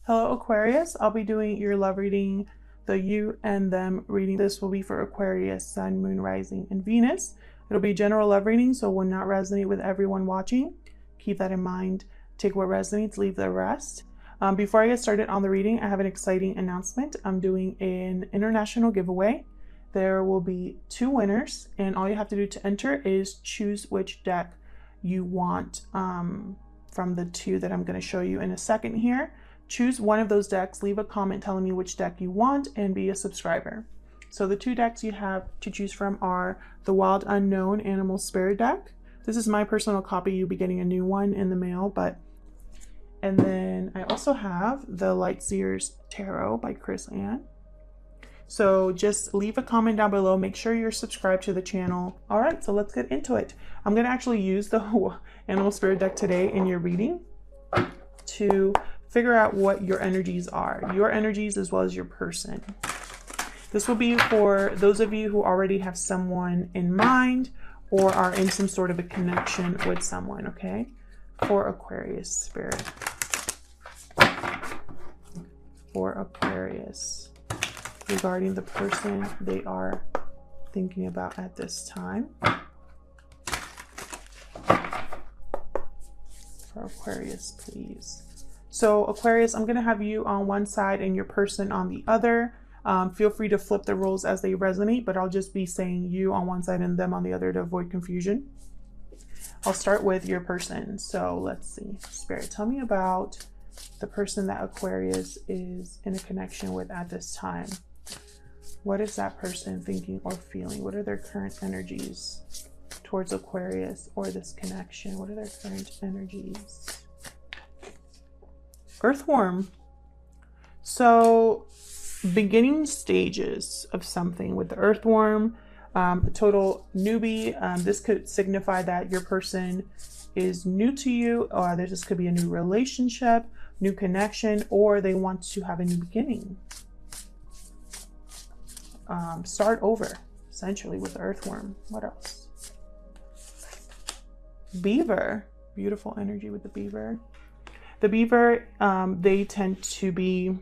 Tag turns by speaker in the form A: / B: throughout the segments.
A: Hello Aquarius, I'll be doing your love reading, the you and them reading. This will be for Aquarius, Sun, Moon, Rising, and Venus. It'll be general love reading, so it will not resonate with everyone watching. Keep that in mind. Take what resonates, leave the rest. Before I get started on the reading, I have an exciting announcement. I'm doing an international giveaway. There will be 2 winners, and all you have to do to enter is choose which deck you want from the 2 that I'm going to show you in a second here. Choose one of those decks, leave a comment telling me which deck you want, and be a subscriber. So the 2 decks you have to choose from are the Wild Unknown Animal Spirit deck. This is my personal copy. You'll be getting a new one in the mail, and then I also have the Lightseers Tarot by Chris Ann. So just leave a comment down below. Make sure you're subscribed to the channel. All right, so let's get into it. I'm going to actually use the Animal Spirit deck today in your reading to figure out what your energies are, your energies as well as your person. This will be for those of you who already have someone in mind or are in some sort of a connection with someone, okay? For Aquarius Spirit. For Aquarius, regarding the person they are thinking about at this time. For Aquarius, please. So Aquarius, I'm going to have you on one side and your person on the other. Feel free to flip the roles as they resonate, but I'll just be saying you on one side and them on the other to avoid confusion. I'll start with your person. So let's see. Spirit, tell me about the person that Aquarius is in a connection with at this time. What is that person thinking or feeling? What are their current energies towards Aquarius or this connection? What are their current energies? Earthworm. So beginning stages of something with the earthworm, a total newbie. This could signify that your person is new to you, or this could be a new relationship, new connection, or they want to have a new beginning. Start over, essentially, with the earthworm. What else? Beaver. Beautiful energy with the beaver. The beaver, they tend to be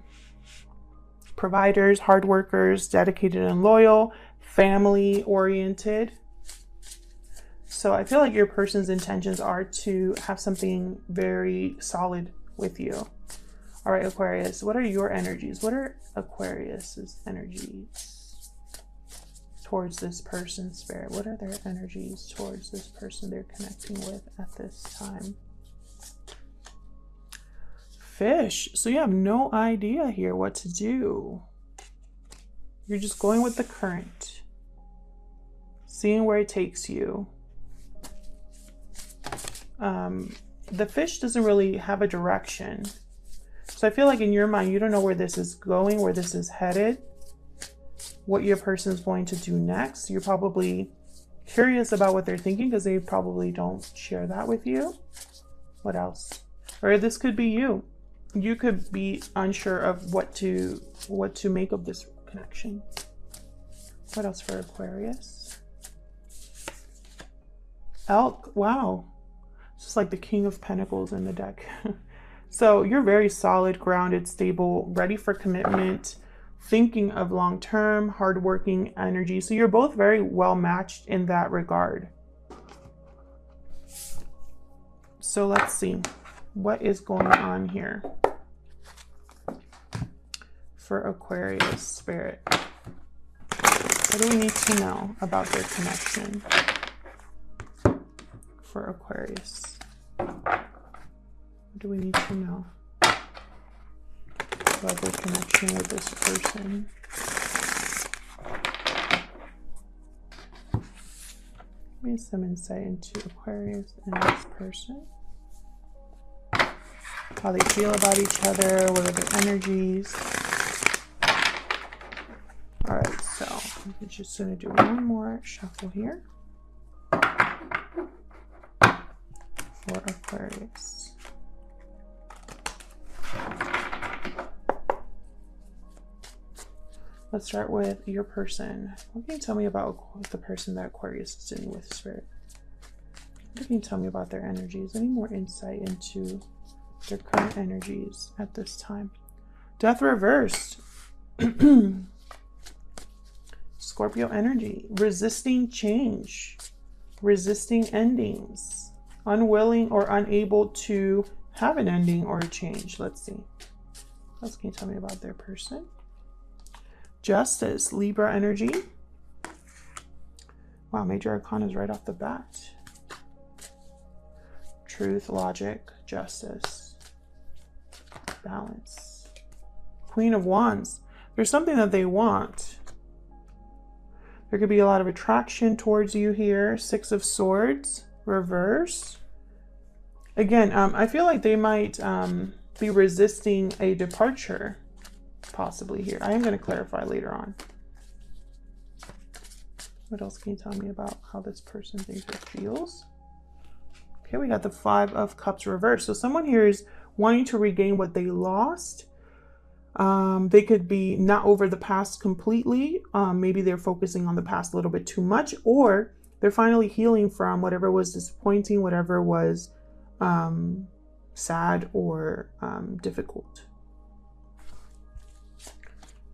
A: providers, hard workers, dedicated and loyal, family oriented. So I feel like your person's intentions are to have something very solid with you. All right, Aquarius, what are your energies? What are Aquarius's energies towards this person, Spirit? What are their energies towards this person they're connecting with at this time? Fish. So you have no idea here what to do. You're just going with the current, seeing where it takes you. The fish doesn't really have a direction. So I feel like in your mind, you don't know where this is going, where this is headed, what your person is going to do next. You're probably curious about what they're thinking because they probably don't share that with you. What else? Or this could be you. You could be unsure of what to make of this connection. What else for Aquarius? Elk. Wow. It's just like the King of Pentacles in the deck. So you're very solid, grounded, stable, ready for commitment, thinking of long-term, hardworking energy. So you're both very well matched in that regard. So let's see. What is going on here for Aquarius Spirit? What do we need to know about their connection for Aquarius? What do we need to know about their connection with this person? Give me some insight into Aquarius and this person. How they feel about each other, what are their energies. All right, so I'm just going to do one more shuffle here for Aquarius. Let's start with your person. What can you tell me about the person that Aquarius is dealing with, Spirit? What can you tell me about their energies? Any more insight into their current energies at this time? Death reversed. Scorpio energy. Resisting change. Resisting endings. Unwilling or unable to have an ending or a change. Let's see. What else can you tell me about their person? Justice. Libra energy. Wow, major arcana is right off the bat. Truth, logic, justice, balance. Queen of Wands. There's something that they want. There could be a lot of attraction towards you here. Six of Swords, reverse. Again, I feel like they might be resisting a departure, possibly here. I am going to clarify later on. What else can you tell me about how this person thinks or feels? Okay, we got the Five of Cups reversed. So someone here is wanting to regain what they lost. They could be not over the past completely. Maybe they're focusing on the past a little bit too much, or they're finally healing from whatever was disappointing, whatever was sad or difficult.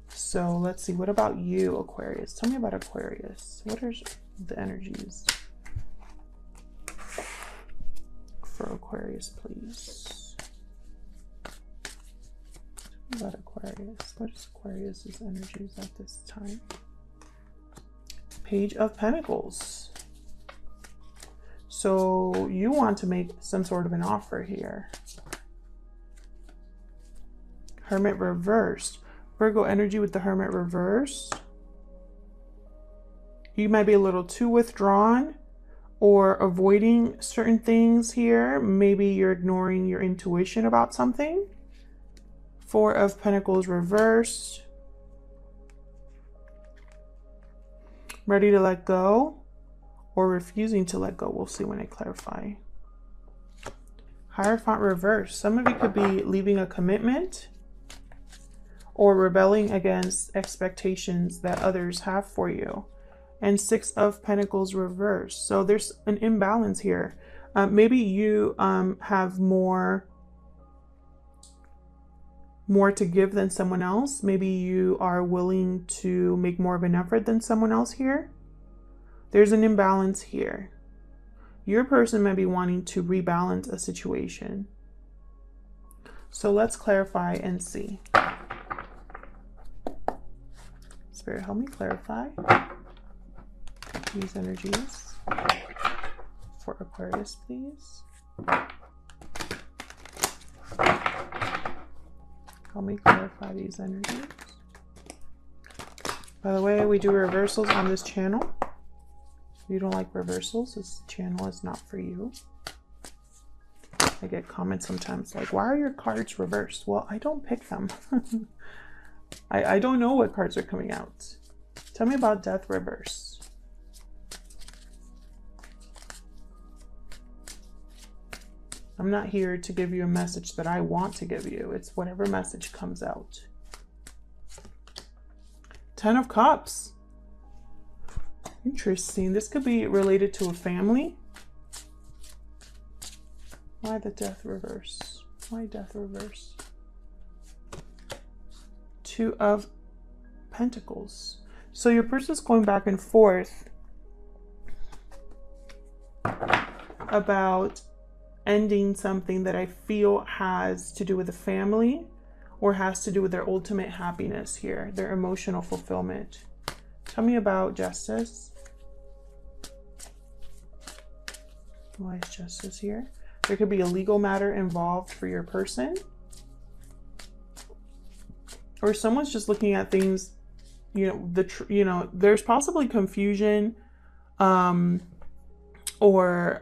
A: So let's see, what about you, Aquarius? Tell me about Aquarius. What are the energies for Aquarius, please? Tell me about Aquarius. What is Aquarius's energies at this time? Page of Pentacles. So you want to make some sort of an offer here. Hermit reversed. Virgo energy with the Hermit reversed. You might be a little too withdrawn or avoiding certain things here. Maybe you're ignoring your intuition about something. Four of Pentacles reversed. Ready to let go or refusing to let go. We'll see when I clarify. Hierophant reversed. Some of you could be leaving a commitment or rebelling against expectations that others have for you. And Six of Pentacles reversed. So there's an imbalance here. Maybe you have more to give than someone else. Maybe you are willing to make more of an effort than someone else here. There's an imbalance here. Your person might be wanting to rebalance a situation. So let's clarify and see. Spirit, help me clarify these energies for Aquarius, please. Help me clarify these energies. By the way, we do reversals on this channel. If you don't like reversals, this channel is not for you. I get comments sometimes like, why are your cards reversed? Well, I don't pick them. I don't know what cards are coming out. Tell me about Death reverse. I'm not here to give you a message that I want to give you. It's whatever message comes out. Ten of Cups. Interesting. This could be related to a family. Why the Death reverse? Why Death reverse? Two of Pentacles. So your person's going back and forth about ending something that I feel has to do with the family or has to do with their ultimate happiness here, their emotional fulfillment. Tell me about Justice. Why is Justice here? There could be a legal matter involved for your person. Or someone's just looking at things, there's possibly confusion or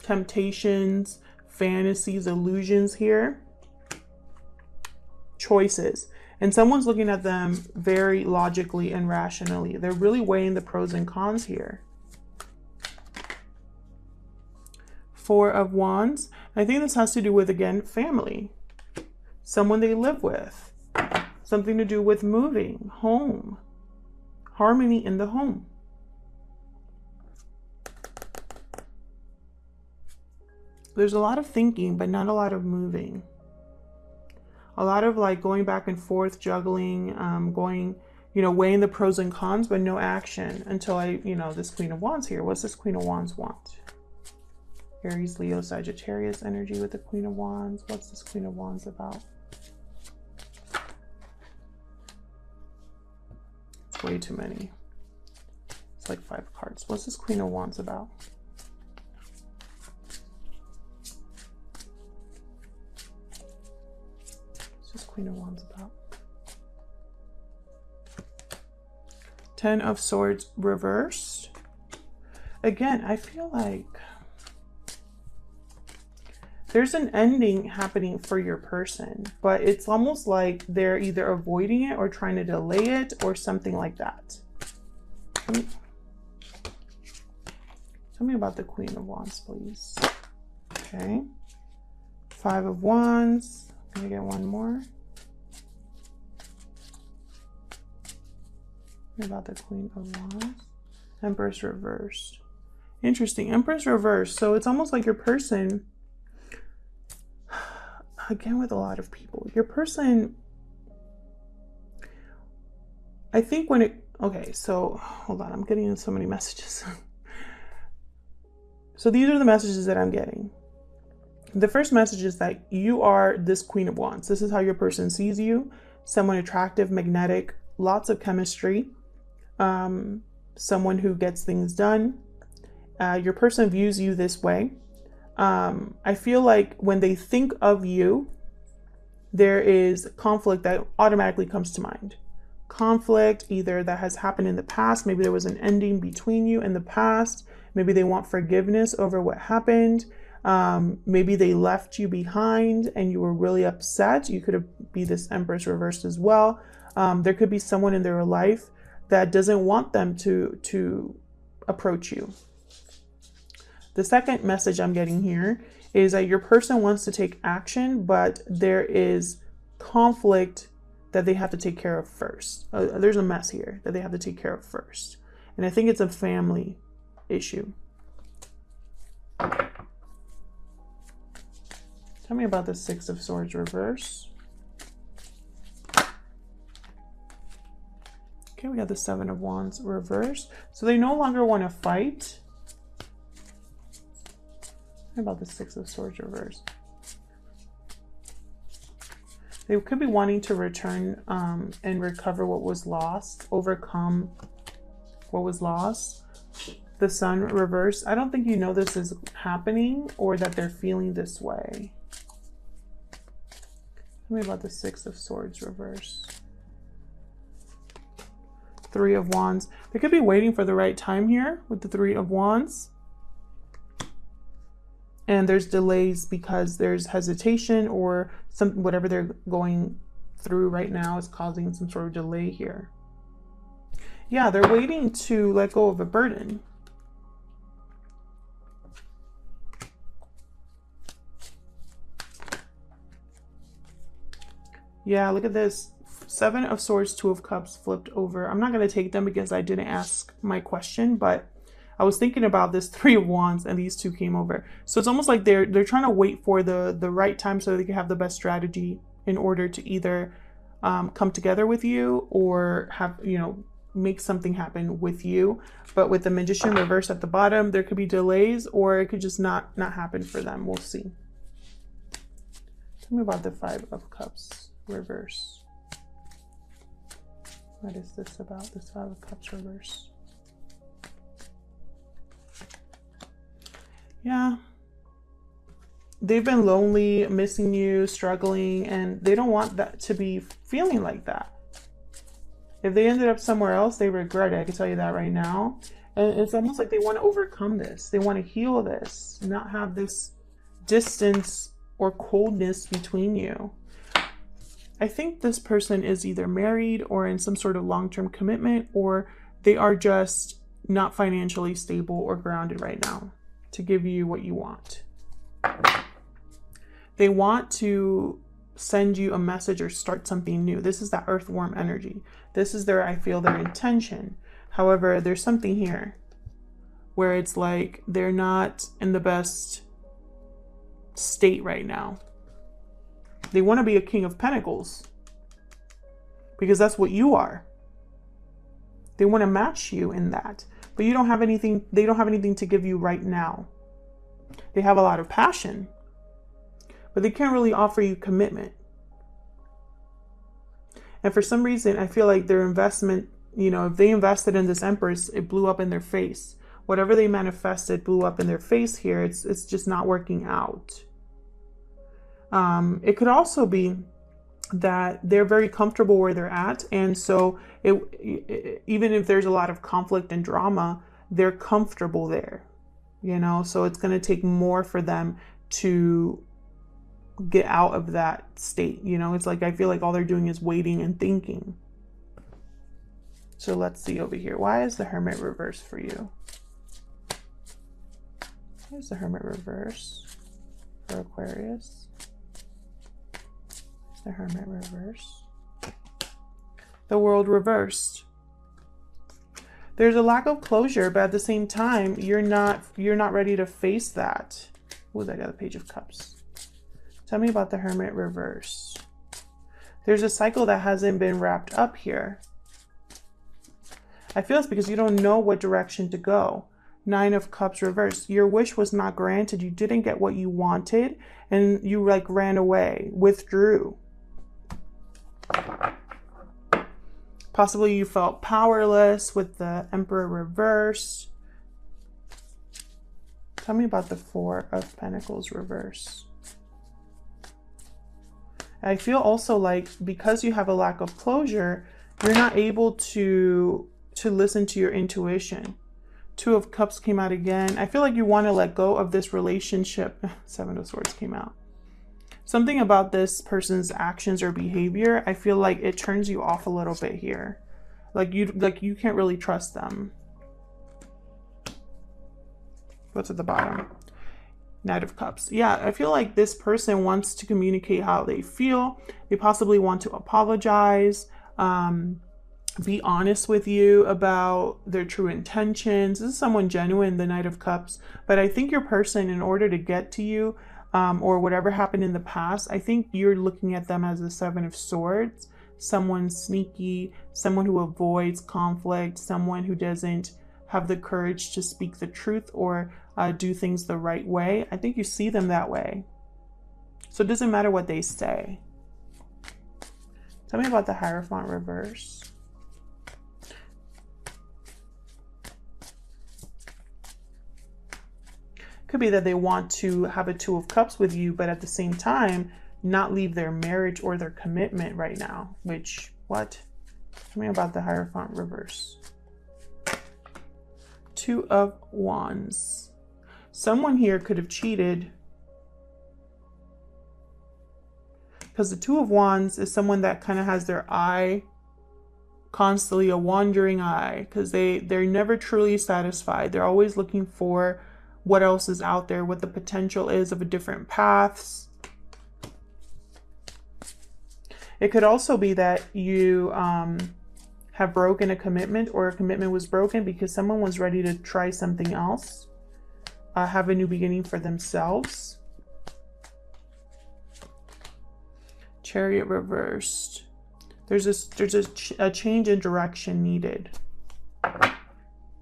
A: temptations, fantasies, illusions here. Choices. And someone's looking at them very logically and rationally. They're really weighing the pros and cons here. Four of Wands. I think this has to do with, again, family. Someone they live with. Something to do with moving, home. Harmony in the home. There's a lot of thinking, but not a lot of moving. A lot of like going back and forth, juggling, going, you know, weighing the pros and cons, but no action until this Queen of Wands here. What's this Queen of Wands want? Aries, Leo, Sagittarius energy with the Queen of Wands. What's this Queen of Wands about? It's way too many. It's like 5 cards. What's this Queen of Wands about? What's this Queen of Wands about? 10 of Swords reversed. Again, I feel like there's an ending happening for your person, but it's almost like they're either avoiding it or trying to delay it or something like that. Tell me about the Queen of Wands, please. Okay. 5 of Wands. Can I get one more? About the Queen of Wands. Empress reversed. Interesting. Empress reversed. So it's almost like your person, again with a lot of people, your person, I think when it, okay, so hold on, I'm getting so many messages. So these are the messages that I'm getting. The first message is that you are this Queen of Wands. This is how your person sees you. Someone attractive, magnetic, lots of chemistry. Someone who gets things done. Your person views you this way. I feel like when they think of you, there is conflict that automatically comes to mind. Conflict either that has happened in the past. Maybe there was an ending between you in the past. Maybe they want forgiveness over what happened. Maybe they left you behind and you were really upset. You could be this Empress reversed as well. There could be someone in their life that doesn't want them to approach you. The second message I'm getting here is that your person wants to take action, but there is conflict that they have to take care of first. There's a mess here that they have to take care of first. And I think it's a family issue. Tell me about the 6 of Swords reverse. Okay, we got the 7 of Wands reverse. So they no longer want to fight. What about the 6 of Swords reverse? They could be wanting to return and recover what was lost, overcome what was lost. The Sun reverse. I don't think you know this is happening or that they're feeling this way. Tell me about the 6 of Swords reverse. 3 of Wands. They could be waiting for the right time here with the 3 of Wands. And there's delays because there's hesitation or something, whatever they're going through right now is causing some sort of delay here. Yeah, they're waiting to let go of a burden. Yeah, look at this. 7 of Swords, 2 of Cups flipped over. I'm not going to take them because I didn't ask my question, but I was thinking about this 3 of Wands and these 2 came over. So it's almost like they're trying to wait for the right time so they can have the best strategy in order to either come together with you or have, make something happen with you. But with the Magician reverse at the bottom, there could be delays or it could just not happen for them. We'll see. Tell me about the 5 of Cups reverse. What is this about, this 5 of Cups reverse? Yeah. They've been lonely, missing you, struggling, and they don't want that to be feeling like that. If they ended up somewhere else, they regret it. I can tell you that right now. And it's almost like they want to overcome this. They want to heal this, not have this distance or coldness between you. I think this person is either married or in some sort of long-term commitment, or they are just not financially stable or grounded right now to give you what you want. They want to send you a message or start something new. This is that earthworm energy. This is I feel their intention. However, there's something here where it's like they're not in the best state right now. They want to be a King of Pentacles because that's what you are. They want to match you in that, but you don't have anything. They don't have anything to give you right now. They have a lot of passion, but they can't really offer you commitment. And for some reason, I feel like their investment, you know, if they invested in this Empress, it blew up in their face. Whatever they manifested blew up in their face here. It's just not working out. It could also be that they're very comfortable where they're at. And so even if there's a lot of conflict and drama, they're comfortable there, you know, so it's going to take more for them to get out of that state. You know, it's like, I feel like all they're doing is waiting and thinking. So let's see over here. Why is the Hermit reverse for you? Why is the Hermit reverse for Aquarius? The Hermit reverse. The World reversed. There's a lack of closure, but at the same time, you're not ready to face that. Oh, I got the Page of Cups. Tell me about the Hermit reverse. There's a cycle that hasn't been wrapped up here. I feel it's because you don't know what direction to go. 9 of Cups reversed. Your wish was not granted. You didn't get what you wanted, and you like ran away, withdrew. Possibly you felt powerless with the Emperor reverse. Tell me about the 4 of Pentacles reverse. I feel also like because you have a lack of closure, you're not able to listen to your intuition. 2 of Cups came out again. I feel like you want to let go of this relationship. 7 of Swords came out. Something about this person's actions or behavior, I feel like it turns you off a little bit here. Like you can't really trust them. What's at the bottom? Knight of Cups. Yeah, I feel like this person wants to communicate how they feel. They possibly want to apologize, be honest with you about their true intentions. This is someone genuine, the Knight of Cups. But I think your person, in order to get to you, or whatever happened in the past, I think you're looking at them as the 7 of Swords. Someone sneaky, someone who avoids conflict, someone who doesn't have the courage to speak the truth or do things the right way. I think you see them that way. So it doesn't matter what they say. Tell me about the Hierophant reverse. Could be that they want to have a 2 of Cups with you, but at the same time, not leave their marriage or their commitment right now. Which, what? Tell me about the Hierophant reverse. 2 of Wands. Someone here could have cheated. Because the 2 of Wands is someone that kind of has their eye constantly a wandering eye. Because they're never truly satisfied. They're always looking for what else is out there, what the potential is of a different paths. It could also be that you have broken a commitment, or a commitment was broken because someone was ready to try something else, have a new beginning for themselves. Chariot reversed. There's a change in direction needed.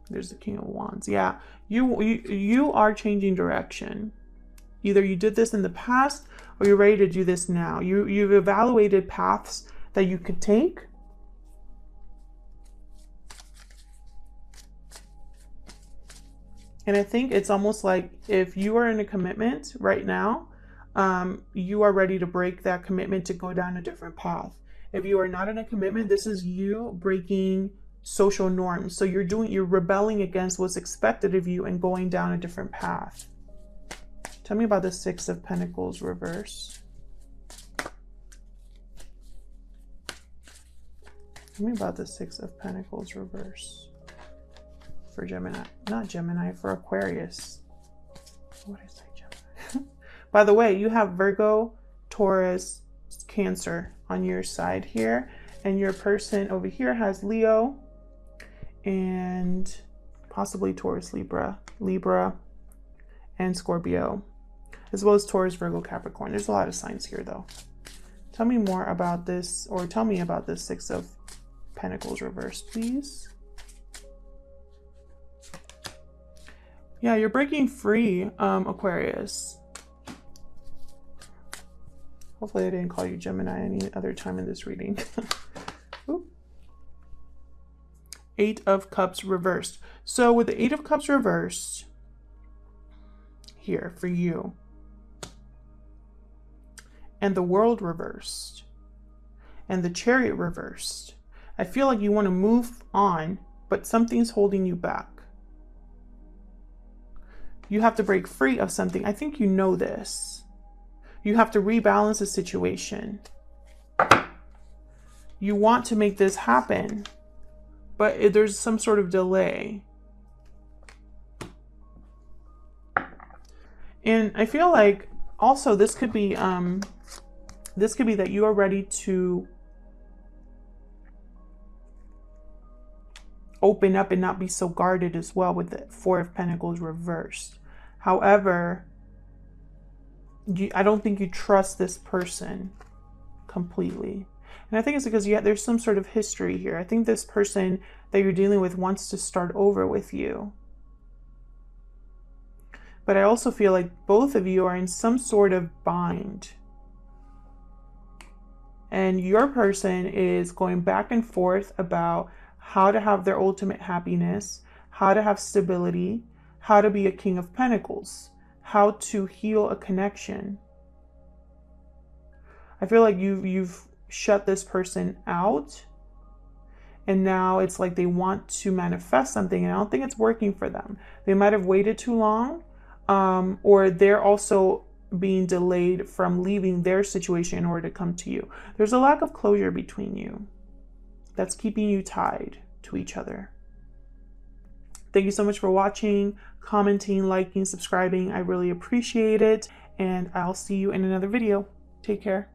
A: There's the King of Wands. Yeah, you are changing direction. Either you did this in the past or you're ready to do this now. You've evaluated paths that you could take. And I think it's almost like if you are in a commitment right now, you are ready to break that commitment to go down a different path. If you are not in a commitment, this is you breaking social norms. So you're rebelling against what's expected of you and going down a different path. Tell me about the 6 of Pentacles reverse. Tell me about the 6 of Pentacles reverse. For Gemini, not Gemini, for Aquarius. What did I say, Gemini? By the way, you have Virgo, Taurus, Cancer on your side here. And your person over here has Leo and possibly Taurus, Libra, and Scorpio, as well as Taurus, Virgo, Capricorn. There's a lot of signs here though. Tell me more about this, or tell me about this Six of Pentacles reverse, please. Yeah, you're breaking free, Aquarius. Hopefully I didn't call you Gemini any other time in this reading. Eight of Cups reversed. So with the Eight of Cups reversed, here for you, and the World reversed, and the Chariot reversed, I feel like you want to move on, but something's holding you back. You have to break free of something. I think you know this. You have to rebalance the situation. You want to make this happen, but there's some sort of delay. And I feel like also this could be that you are ready to open up and not be so guarded as well with the Four of Pentacles reversed. However, I don't think you trust this person completely. And I think it's because there's some sort of history here. I think this person that you're dealing with wants to start over with you. But I also feel like both of you are in some sort of bind. And your person is going back and forth about how to have their ultimate happiness, how to have stability, how to be a King of Pentacles, how to heal a connection. I feel like you've shut this person out, and now it's like they want to manifest something, and I don't think it's working for them. They might have waited too long, or they're also being delayed from leaving their situation in order to come to you. There's a lack of closure between you that's keeping you tied to each other. Thank you so much for watching, commenting, liking, subscribing. I really appreciate it, and I'll see you in another video. Take care.